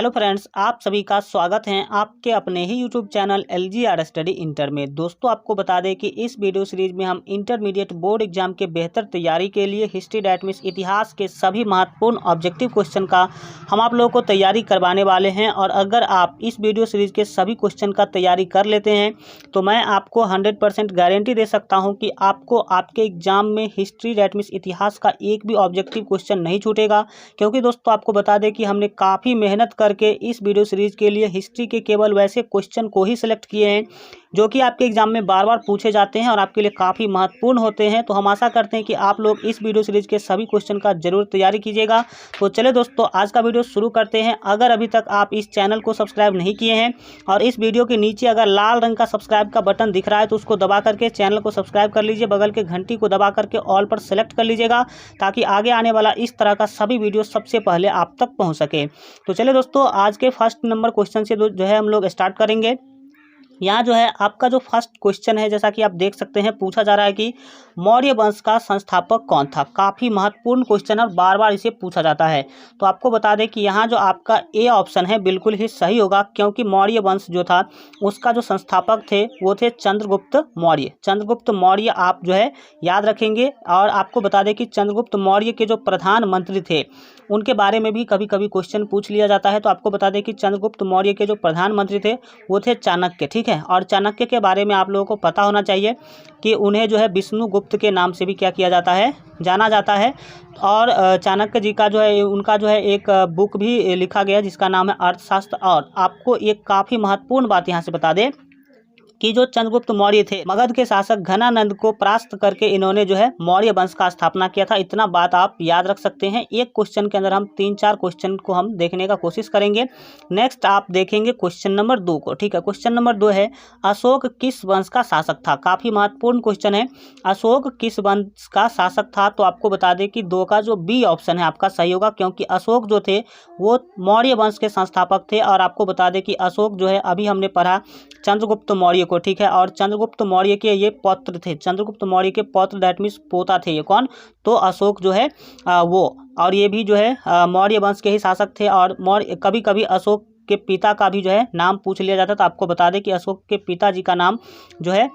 Hello friends, आप सभी का स्वागत है आपके अपने ही YouTube channel LGR study inter में। दोस्तों, आपको बता दें कि इस वीडियो सीरीज में हम इंटरमीडिएट बोर्ड एग्जाम के बेहतर तैयारी के लिए हिस्ट्री डैट मीन्स इतिहास के सभी महत्वपूर्ण ऑब्जेक्टिव क्वेश्चन का हम आप लोगों को तैयारी करवाने वाले हैं। और अगर आप इस वीडियो सीरीज के सभी क्वेश्चन का तैयारी कर लेते हैं तो मैं आपको 100% गारंटी दे सकता हूँ कि आपको आपके एग्जाम में हिस्ट्री डैट मीन्स इतिहास का एक भी ऑब्जेक्टिव क्वेश्चन नहीं छूटेगा। क्योंकि दोस्तों, आपको बता दें कि हमने काफ़ी मेहनत करके इस वीडियो सीरीज के लिए हिस्ट्री के केवल वैसे क्वेश्चन को ही सिलेक्ट किए हैं जो कि आपके एग्जाम में बार बार पूछे जाते हैं और आपके लिए काफ़ी महत्वपूर्ण होते हैं। तो हम आशा करते हैं कि आप लोग इस वीडियो सीरीज के सभी क्वेश्चन का जरूर तैयारी कीजिएगा। तो चले दोस्तों, आज का वीडियो शुरू करते हैं। अगर अभी तक आप इस चैनल को सब्सक्राइब नहीं किए हैं और इस वीडियो के नीचे अगर लाल रंग का सब्सक्राइब का बटन दिख रहा है तो उसको दबा करके चैनल को सब्सक्राइब कर लीजिए। बगल के घंटी को दबा करके ऑल पर सेलेक्ट कर लीजिएगा ताकि आगे आने वाला इस तरह का सभी वीडियो सबसे पहले आप तक पहुँच सके। तो चले दोस्तों, आज के फर्स्ट नंबर क्वेश्चन से जो है हम लोग स्टार्ट करेंगे। यहाँ जो है आपका जो फर्स्ट क्वेश्चन है, जैसा कि आप देख सकते हैं, पूछा जा रहा है कि मौर्य वंश का संस्थापक कौन था। काफ़ी महत्वपूर्ण क्वेश्चन है और बार बार इसे पूछा जाता है। तो आपको बता दें कि यहाँ जो आपका ए ऑप्शन है बिल्कुल ही सही होगा, क्योंकि मौर्य वंश जो था उसका जो संस्थापक थे वो थे चंद्रगुप्त मौर्य। चंद्रगुप्त मौर्य आप जो है याद रखेंगे। और आपको बता दें कि चंद्रगुप्त मौर्य के जो प्रधानमंत्री थे उनके बारे में भी कभी कभी क्वेश्चन पूछ लिया जाता है। तो आपको बता दें कि चंद्रगुप्त मौर्य के जो प्रधानमंत्री थे वो थे चाणक्य, ठीक है। और चाणक्य के बारे में आप लोगों को पता होना चाहिए कि उन्हें जो है विष्णुगुप्त के नाम से भी क्या किया जाता है, जाना जाता है। और चाणक्य जी का जो है उनका जो है एक बुक भी लिखा गया जिसका नाम है अर्थशास्त्र। और आपको एक काफ़ी महत्वपूर्ण बात यहाँ से बता दें कि जो चंद्रगुप्त मौर्य थे, मगध के शासक घनानंद को परास्त करके इन्होंने जो है मौर्य वंश का स्थापना किया था। इतना बात आप याद रख सकते हैं। एक क्वेश्चन के अंदर हम 3-4 क्वेश्चन को हम देखने का कोशिश करेंगे। नेक्स्ट आप देखेंगे क्वेश्चन नंबर 2 को, ठीक है। क्वेश्चन नंबर 2 है, अशोक किस वंश का शासक था। काफ़ी महत्वपूर्ण क्वेश्चन है, अशोक किस वंश का शासक था। तो आपको बता दें कि 2 का जो बी ऑप्शन है आपका सही होगा, क्योंकि अशोक जो थे वो मौर्य वंश के संस्थापक थे। और आपको बता दें कि अशोक जो है अभी हमने पढ़ा चंद्रगुप्त मौर्य को, ठीक है। और चंद्रगुप्त मौर्य के ये पौत्र थे, चंद्रगुप्त मौर्य के पौत्र दैट मीन्स पोता थे। ये कौन? तो अशोक जो है वो, और ये भी जो है मौर्य वंश के ही शासक थे। और मौर्य कभी कभी अशोक के पिता का भी जो है नाम पूछ लिया जाता। तो आपको बता दें कि अशोक के पिताजी का नाम जो है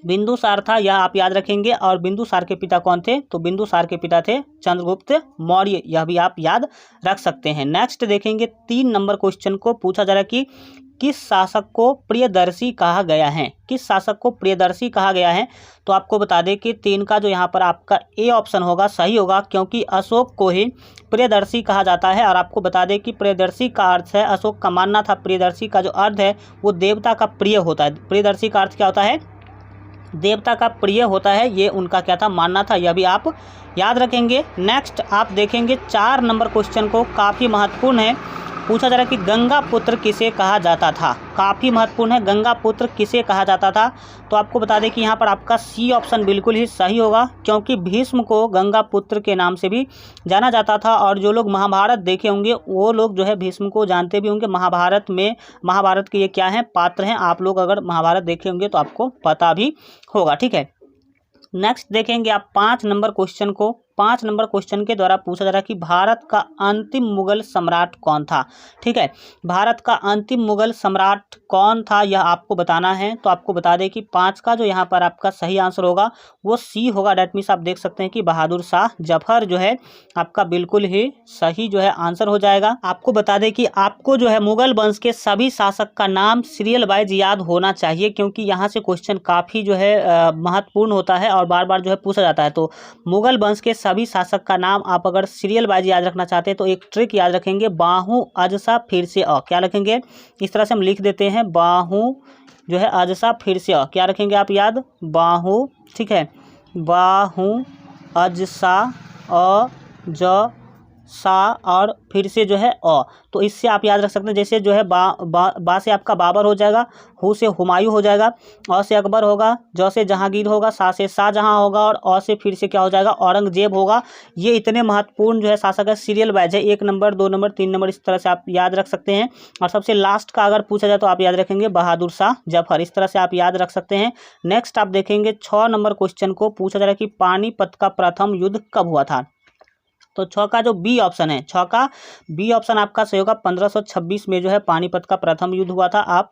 बिंदुसार था, यह आप याद रखेंगे। और बिंदुसार के पिता कौन थे? तो बिंदुसार के पिता थे चंद्रगुप्त मौर्य, यह भी आप याद रख सकते हैं। नेक्स्ट देखेंगे 3 नंबर क्वेश्चन को। पूछा जा रहा है कि किस शासक को प्रियदर्शी कहा गया है। किस शासक को प्रियदर्शी कहा गया है। तो आपको बता दें कि 3 का जो यहाँ पर आपका ए ऑप्शन होगा सही होगा, क्योंकि अशोक को ही प्रियदर्शी कहा जाता है। और आपको बता दें कि प्रियदर्शी का अर्थ है, अशोक का मानना था प्रियदर्शी का जो अर्थ है वो देवता का प्रिय होता है। प्रियदर्शी का अर्थ क्या होता है? देवता का प्रिय होता है। ये उनका क्या था, मानना था। यह भी आप याद रखेंगे। नेक्स्ट आप देखेंगे 4 नंबर क्वेश्चन को, काफ़ी महत्वपूर्ण है। पूछा जा रहा है कि गंगा पुत्र किसे कहा जाता था। काफ़ी महत्वपूर्ण है, गंगा पुत्र किसे कहा जाता था। तो आपको बता दें कि यहाँ पर आपका सी ऑप्शन बिल्कुल ही सही होगा, क्योंकि भीष्म को गंगा पुत्र के नाम से भी जाना जाता था। और जो लोग महाभारत देखे होंगे वो लोग जो है भीष्म को जानते भी होंगे। महाभारत के ये क्या हैं, पात्र हैं। आप लोग अगर महाभारत देखे होंगे तो आपको पता भी होगा, ठीक है। नेक्स्ट देखेंगे आप 5 नंबर क्वेश्चन को। 5 नंबर क्वेश्चन के द्वारा पूछा जा रहा है कि भारत का अंतिम मुगल सम्राट कौन था, ठीक है। भारत का अंतिम मुगल सम्राट कौन था यह आपको बताना है। तो आपको बता दें कि 5 का जो यहाँ पर आपका सही आंसर होगा वो सी होगा। डैट मीन्स आप देख सकते हैं कि बहादुर शाह जफर जो है आपका बिल्कुल ही सही जो है आंसर हो जाएगा। आपको बता दें कि आपको जो है मुगल वंश के सभी शासक का नाम सीरियल वाइज याद होना चाहिए, क्योंकि यहाँ से क्वेश्चन काफ़ी जो है महत्वपूर्ण होता है और बार बार जो है पूछा जाता है। तो मुगल वंश के सभी शासक का नाम आप अगर सीरियल वाइज याद रखना चाहते हैं तो एक ट्रिक याद रखेंगे, बाहू अजसा फिर से अ। क्या रखेंगे? इस तरह से हम लिख देते हैं, बाहू जो है अजसा फिर से अ। क्या रखेंगे आप याद? बाहू, ठीक है। बाहू अजसा अ ज सा और फिर से जो है अ। तो इससे आप याद रख सकते हैं, जैसे जो है बा से आपका बाबर हो जाएगा, हु से हुमायूं हो जाएगा, अ से अकबर होगा, ज से जहांगीर होगा, सा से शाहजहां होगा और अ से फिर से क्या हो जाएगा, औरंगजेब होगा। ये इतने महत्वपूर्ण जो है शासक है, सीरियल वाइज है, 1 नंबर 2 नंबर 3 नंबर, इस तरह से आप याद रख सकते हैं। और सबसे लास्ट का अगर पूछा जाए तो आप याद रखेंगे बहादुर शाह जफर, इस तरह से आप याद रख सकते हैं। नेक्स्ट आप देखेंगे 6 नंबर क्वेश्चन को। पूछा जा रहा है कि पानीपत का प्रथम युद्ध कब हुआ था। तो छः का जो बी ऑप्शन है, छः का बी ऑप्शन आपका सही होगा। 1526 में जो है पानीपत का प्रथम युद्ध हुआ था, आप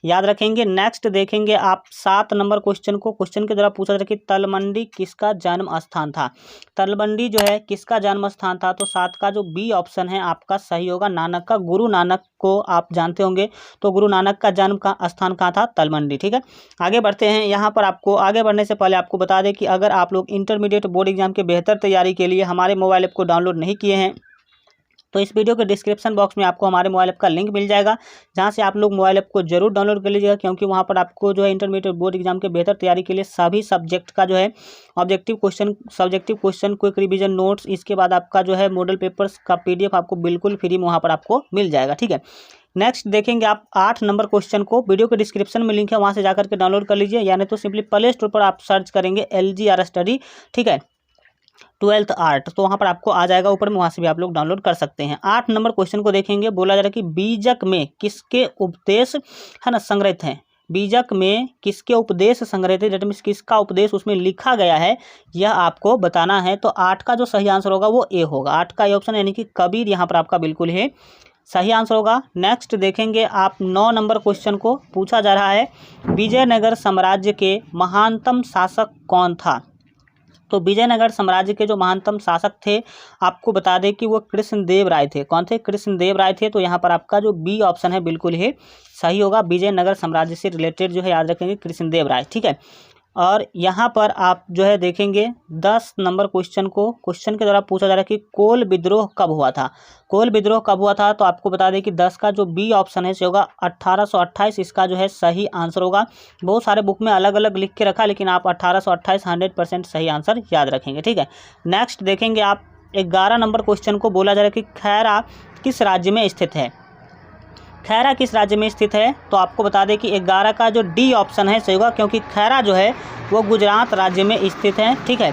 याद रखेंगे। नेक्स्ट देखेंगे आप 7 नंबर क्वेश्चन को। क्वेश्चन के द्वारा पूछा था कि तलमंडी किसका जन्म स्थान था। तलमंडी जो है किसका जन्म स्थान था, तो 7 का जो बी ऑप्शन है आपका सही होगा, नानक का। गुरु नानक को आप जानते होंगे, तो गुरु नानक का जन्म का स्थान कहाँ था, तलमंडी। ठीक है, आगे बढ़ते हैं। यहाँ पर आपको आगे बढ़ने से पहले आपको बता दें कि अगर आप लोग इंटरमीडिएट बोर्ड एग्जाम के बेहतर तैयारी के लिए हमारे मोबाइल ऐप को डाउनलोड नहीं किए हैं, तो इस वीडियो के डिस्क्रिप्शन बॉक्स में आपको हमारे मोबाइल ऐप का लिंक मिल जाएगा, जहां से आप लोग मोबाइल ऐप को जरूर डाउनलोड कर लीजिएगा, क्योंकि वहां पर आपको जो है इंटरमीडिएट बोर्ड एग्जाम के बेहतर तैयारी के लिए सभी सब्जेक्ट का जो है objective question, quick revision notes, इसके बाद आपका जो है मॉडल पेपर्स का PDF आपको बिल्कुल फ्री में वहाँ पर आपको मिल जाएगा। ठीक है, नेक्स्ट देखेंगे आप 8 नंबर क्वेश्चन को। वीडियो के डिस्क्रिप्शन में लिंक है, वहाँ से जाकर के डाउनलोड कर लीजिए, यानी तो सिंपली प्ले स्टोर पर आप सर्च करेंगे LGR स्टडी, ठीक है, 12th आर्ट, तो वहाँ पर आपको आ जाएगा ऊपर में, वहाँ से भी आप लोग डाउनलोड कर सकते हैं। 8 नंबर क्वेश्चन को देखेंगे। बोला जा रहा है कि बीजक में किसके उपदेश है ना संग्रहित हैं। बीजक में किसके उपदेश संग्रहित है, दैट मीन्स किसका उपदेश उसमें लिखा गया है, यह आपको बताना है। तो 8 का जो सही आंसर होगा वो ए होगा। 8 का ये ऑप्शन यानी कि कबीर यहाँ पर आपका बिल्कुल है सही आंसर होगा। नेक्स्ट देखेंगे आप 9 नंबर क्वेश्चन को। पूछा जा रहा है विजयनगर साम्राज्य के महानतम शासक कौन था। तो विजयनगर साम्राज्य के जो महानतम शासक थे, आपको बता दें कि वो कृष्णदेव राय थे। कौन थे, कृष्णदेव राय थे। तो यहाँ पर आपका जो बी ऑप्शन है बिल्कुल ही सही होगा। विजयनगर साम्राज्य से रिलेटेड जो है याद रखेंगे कृष्णदेव राय। ठीक है, और यहाँ पर आप जो है देखेंगे 10 नंबर क्वेश्चन को। क्वेश्चन के द्वारा पूछा जा रहा है कि कोल विद्रोह कब हुआ था। कोल विद्रोह कब हुआ था, तो आपको बता दें कि 10 का जो बी ऑप्शन है से होगा 1828, इसका जो है सही आंसर होगा। बहुत सारे बुक में अलग अलग लिख के रखा, लेकिन आप 1828 100% सही आंसर याद रखेंगे। ठीक है, नेक्स्ट देखेंगे आप 11 नंबर क्वेश्चन को। बोला जा रहा है कि खैरा किस राज्य में स्थित है। खैरा किस राज्य में स्थित है, तो आपको बता दें कि 11 का जो डी ऑप्शन है सही होगा, क्योंकि खैरा जो है वो गुजरात राज्य में स्थित है। ठीक है,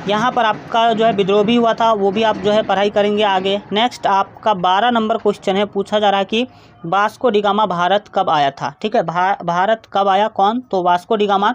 यहाँ पर आपका जो है विद्रोह भी हुआ था, वो भी आप जो है पढ़ाई करेंगे आगे। नेक्स्ट आपका 12 नंबर क्वेश्चन है। पूछा जा रहा है कि वास्को डी गामा भारत कब आया था। ठीक है, भारत कब आया, कौन, तो वास्को डी गामा।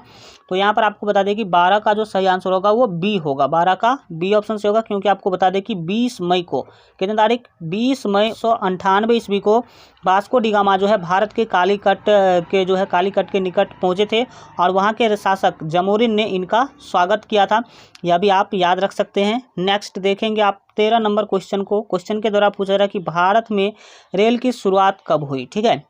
तो यहाँ पर आपको बता दें कि 12 का जो सही आंसर होगा वो बी होगा। 12 का बी ऑप्शन से होगा, क्योंकि आपको बता दें कि 20 मई को, कितनी तारीख, 20 मई 1998 ईस्वी को वास्को डी गामा जो है भारत के कालीकट के निकट पहुँचे थे, और वहाँ के शासक जमोरिन ने इनका स्वागत किया था। यह भी आप याद रख सकते हैं। नेक्स्ट देखेंगे आप 13 नंबर क्वेश्चन को। क्वेश्चन के द्वारा पूछा जा रहा है कि भारत में रेल की शुरुआत कब हुई। ठीक है,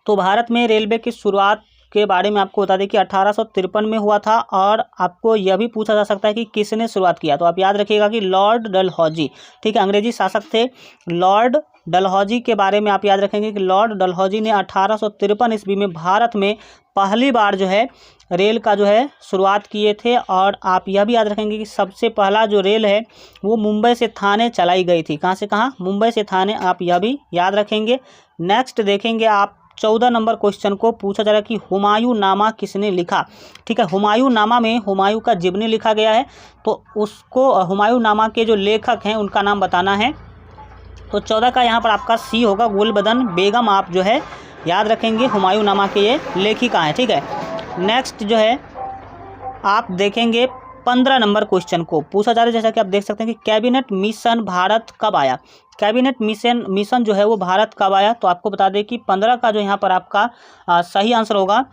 तो भारत में रेलवे की शुरुआत के बारे में आपको बता दें कि 1853 में हुआ था, और आपको यह भी पूछा जा सकता है कि किसने शुरुआत किया। तो आप याद रखिएगा कि लॉर्ड डलहौजी, ठीक है, अंग्रेजी शासक थे लॉर्ड डलहौजी के बारे में आप याद रखेंगे कि लॉर्ड डलहौजी ने 1853 ईस्वी में भारत में पहली बार जो है रेल का जो है शुरुआत किए थे। और आप यह भी याद रखेंगे कि सबसे पहला जो रेल है वो मुंबई से थाने चलाई गई थी। कहाँ से कहाँ, मुंबई से थाने, आप यह भी याद रखेंगे। नेक्स्ट देखेंगे आप 14 नंबर क्वेश्चन को। पूछा जा रहा है कि हुमायूं नामा किसने लिखा। ठीक है, हुमायूं नामा में हुमायूं का जीवनी लिखा गया है, तो उसको हुमायूं नामा के जो लेखक हैं उनका नाम बताना है। तो 14 का यहाँ पर आपका सी होगा, गुलबदन बेगम आप जो है याद रखेंगे, हुमायूं नामा के ये लेखिका हैं। ठीक है, नेक्स्ट जो है आप देखेंगे 15 नंबर क्वेश्चन को। पूछा जा रहा है जैसा कि आप देख सकते हैं कि कैबिनेट मिशन भारत कब आया। कैबिनेट मिशन जो है वो भारत कब आया, तो आपको बता दें कि 15 का जो यहाँ पर आपका सही आंसर होगा,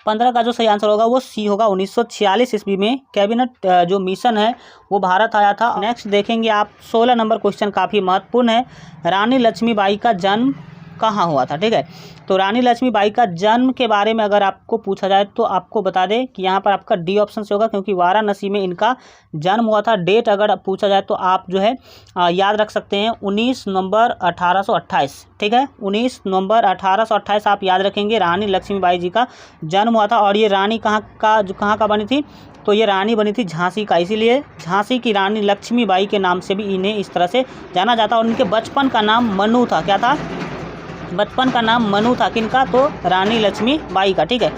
15 का जो सही आंसर होगा वो सी होगा। 1946 ईस्वी में कैबिनेट जो मिशन है वो भारत आया था। नेक्स्ट देखेंगे आप 16 नंबर क्वेश्चन, काफ़ी महत्वपूर्ण है। रानी लक्ष्मीबाई का जन्म कहाँ हुआ था। ठीक है, तो रानी लक्ष्मीबाई का जन्म के बारे में अगर आपको पूछा जाए तो आपको बता दें कि यहाँ पर आपका डी ऑप्शन से होगा, क्योंकि वाराणसी में इनका जन्म हुआ था। डेट अगर पूछा जाए तो आप जो है याद रख सकते हैं 19 नवंबर 1828। ठीक है, 19 नवंबर 1828 आप याद रखेंगे, रानी लक्ष्मीबाई जी का जन्म हुआ था। और ये रानी कहाँ का बनी थी, तो ये रानी बनी थी झांसी का, इसीलिए झांसी की रानी लक्ष्मीबाई के नाम से भी इन्हें इस तरह से जाना जाता। और इनके बचपन का नाम मनु था। क्या था, बचपन का नाम मनु था, किनका, तो रानी लक्ष्मीबाई का। ठीक है,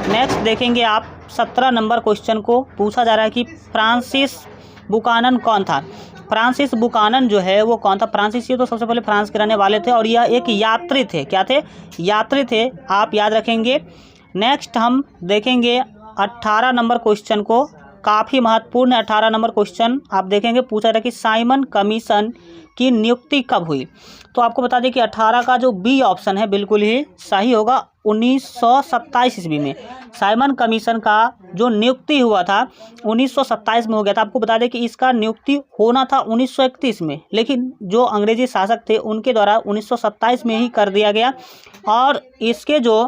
नेक्स्ट देखेंगे आप 17 नंबर क्वेश्चन को। पूछा जा रहा है कि फ्रांसिस बुकानन कौन था। फ्रांसिस बुकानन जो है वो कौन था। फ्रांसिस ये तो सबसे पहले फ्रांस के रहने वाले थे, और यह एक यात्री थे। क्या थे, यात्री थे, आप याद रखेंगे। नेक्स्ट हम देखेंगे 18 नंबर क्वेश्चन को। काफ़ी महत्वपूर्ण 18 नंबर क्वेश्चन आप देखेंगे, पूछा था कि साइमन कमीशन की नियुक्ति कब हुई। तो आपको बता दें कि 18 का जो बी ऑप्शन है बिल्कुल ही सही होगा, 1927 ईस्वी में साइमन कमीशन का जो नियुक्ति हुआ था 1927 में हो गया था। आपको बता दें कि इसका नियुक्ति होना था 1931 में, लेकिन जो अंग्रेजी शासक थे उनके द्वारा 1927 में ही कर दिया गया। और इसके जो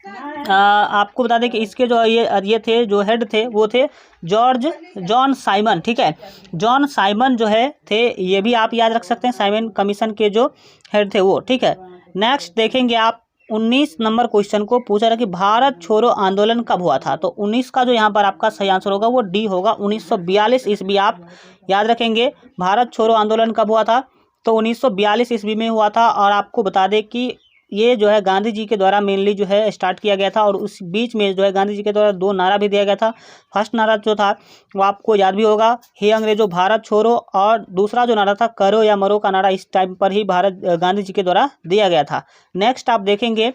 आपको बता दें कि इसके जो ये थे, जो हेड थे वो थे जॉन साइमन, ठीक है। जॉन साइमन जो है थे, ये भी आप याद रख सकते हैं, साइमन कमीशन के जो हेड थे वो, ठीक है। नेक्स्ट देखेंगे आप 19 नंबर क्वेश्चन को, पूछा था कि भारत छोड़ो आंदोलन कब हुआ था। तो 19 का जो यहाँ पर आपका सही आंसर होगा वो डी होगा, 1942 ईस्वी आप याद रखेंगे। भारत छोड़ो आंदोलन कब हुआ था, तो 1942 ईस्वी में हुआ था। और आपको बता दें कि ये जो है गांधी जी के द्वारा मेनली जो है स्टार्ट किया गया था, और उस बीच में जो है गांधी जी के द्वारा 2 नारा भी दिया गया था। फर्स्ट नारा जो था वो आपको याद भी होगा, हे अंग्रेजों भारत छोड़ो, और दूसरा जो नारा था करो या मरो का नारा इस टाइम पर ही गांधी जी के द्वारा दिया गया था। नेक्स्ट आप देखेंगे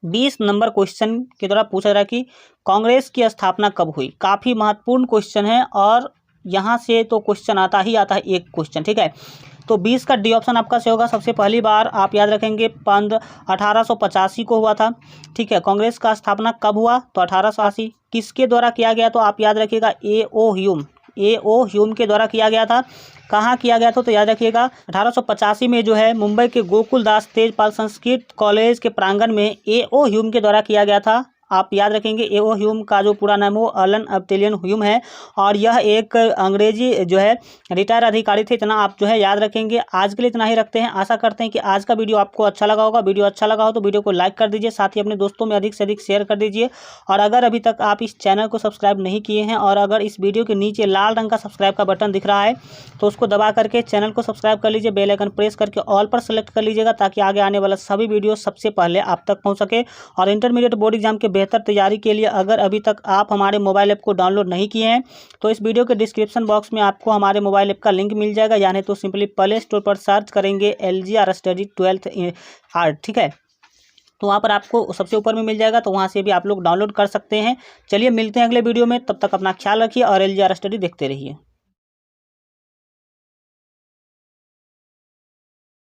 20 नंबर क्वेश्चन के द्वारा पूछा रहा कि कांग्रेस की स्थापना कब हुई। काफ़ी महत्वपूर्ण क्वेश्चन है, और यहाँ से तो क्वेश्चन आता ही आता है एक क्वेश्चन, ठीक है। तो 20 का डी ऑप्शन आपका सही होगा। सबसे पहली बार आप याद रखेंगे 1885 को हुआ था, ठीक है। कांग्रेस का स्थापना कब हुआ, तो 1880। किसके द्वारा किया गया, तो आप याद रखिएगा ए.ओ. ह्यूम के द्वारा किया गया था। कहाँ किया गया था, तो याद रखिएगा 1885 में जो है मुंबई के गोकुलदास तेजपाल संस्कृत कॉलेज के प्रांगण में ए.ओ. ह्यूम के द्वारा किया गया था। आप याद रखेंगे ए.ओ. ह्यूम का जो पूरा नाम वो एलन एबेलियन ह्यूम है, और यह एक अंग्रेजी जो है रिटायर अधिकारी थे। इतना आप जो है याद रखेंगे। आज के लिए इतना ही रखते हैं। आशा करते हैं कि आज का वीडियो आपको अच्छा लगा होगा। वीडियो अच्छा लगा हो तो वीडियो को लाइक कर दीजिए, साथ ही अपने दोस्तों में अधिक से अधिक शेयर कर दीजिए। और अगर अभी तक आप इस चैनल को सब्सक्राइब नहीं किए हैं, और अगर इस वीडियो के नीचे लाल रंग का सब्सक्राइब का बटन दिख रहा है तो उसको दबा करके चैनल को सब्सक्राइब कर लीजिए, बेल आइकन प्रेस करके ऑल पर सेलेक्ट कर लीजिएगा, ताकि आगे आने वाला सभी वीडियो सबसे पहले आप तक पहुँच सके। और इंटरमीडिएट बोर्ड एग्जाम के बेहतर तैयारी के लिए अगर अभी तक आप हमारे मोबाइल ऐप को डाउनलोड नहीं किए हैं तो इस वीडियो के डिस्क्रिप्शन बॉक्स में आपको हमारे मोबाइल ऐप का लिंक मिल जाएगा, यानी तो सिंपली प्ले स्टोर पर सर्च करेंगे LGR स्टडी 12th आर्ट, ठीक है। तो वहाँ पर आपको सबसे ऊपर में मिल जाएगा, तो वहाँ से भी आप लोग डाउनलोड कर सकते हैं। चलिए मिलते हैं अगले वीडियो में, तब तक अपना ख्याल रखिए और LGR स्टडी देखते रहिए।